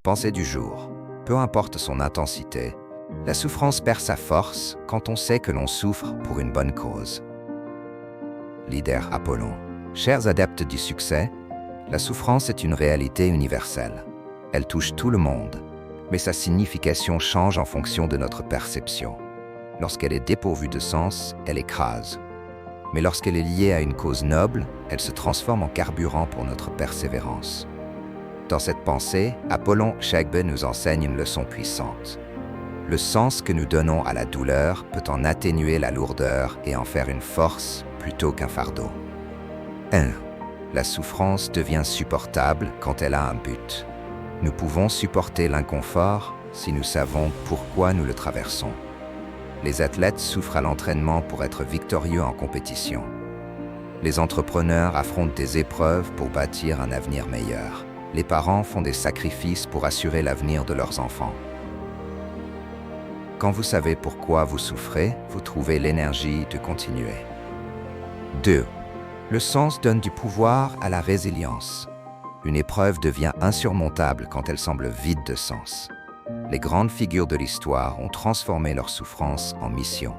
Pensée du jour. Peu importe son intensité, la souffrance perd sa force quand on sait que l'on souffre pour une bonne cause. Leader Apollon. Chers adeptes du succès, la souffrance est une réalité universelle. Elle touche tout le monde, mais sa signification change en fonction de notre perception. Lorsqu'elle est dépourvue de sens, elle écrase. Mais lorsqu'elle est liée à une cause noble, elle se transforme en carburant pour notre persévérance. Dans cette pensée, Apollon Chegbe nous enseigne une leçon puissante. Le sens que nous donnons à la douleur peut en atténuer la lourdeur et en faire une force plutôt qu'un fardeau. 1. La souffrance devient supportable quand elle a un but. Nous pouvons supporter l'inconfort si nous savons pourquoi nous le traversons. Les athlètes souffrent à l'entraînement pour être victorieux en compétition. Les entrepreneurs affrontent des épreuves pour bâtir un avenir meilleur. Les parents font des sacrifices pour assurer l'avenir de leurs enfants. Quand vous savez pourquoi vous souffrez, vous trouvez l'énergie de continuer. 2. Le sens donne du pouvoir à la résilience. Une épreuve devient insurmontable quand elle semble vide de sens. Les grandes figures de l'histoire ont transformé leur souffrance en mission.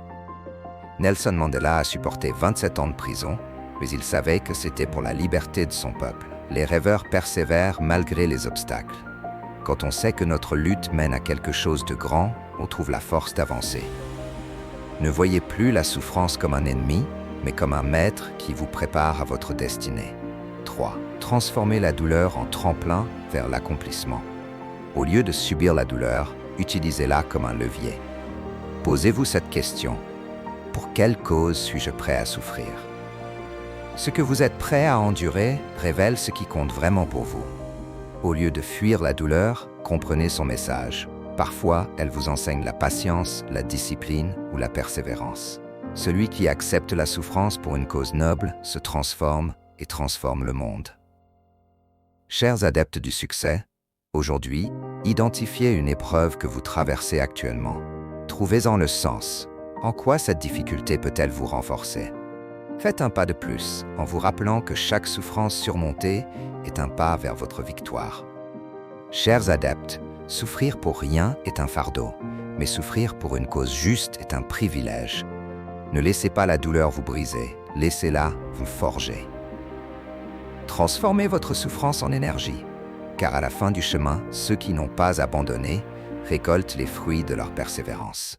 Nelson Mandela a supporté 27 ans de prison, mais il savait que c'était pour la liberté de son peuple. Les rêveurs persévèrent malgré les obstacles. Quand on sait que notre lutte mène à quelque chose de grand, on trouve la force d'avancer. Ne voyez plus la souffrance comme un ennemi, mais comme un maître qui vous prépare à votre destinée. 3. Transformez la douleur en tremplin vers l'accomplissement. Au lieu de subir la douleur, utilisez-la comme un levier. Posez-vous cette question. Pour quelle cause suis-je prêt à souffrir? Ce que vous êtes prêt à endurer révèle ce qui compte vraiment pour vous. Au lieu de fuir la douleur, comprenez son message. Parfois, elle vous enseigne la patience, la discipline ou la persévérance. Celui qui accepte la souffrance pour une cause noble se transforme et transforme le monde. Chers adeptes du succès, aujourd'hui, identifiez une épreuve que vous traversez actuellement. Trouvez-en le sens. En quoi cette difficulté peut-elle vous renforcer? Faites un pas de plus en vous rappelant que chaque souffrance surmontée est un pas vers votre victoire. Chers adeptes, souffrir pour rien est un fardeau, mais souffrir pour une cause juste est un privilège. Ne laissez pas la douleur vous briser, laissez-la vous forger. Transformez votre souffrance en énergie, car à la fin du chemin, ceux qui n'ont pas abandonné récoltent les fruits de leur persévérance.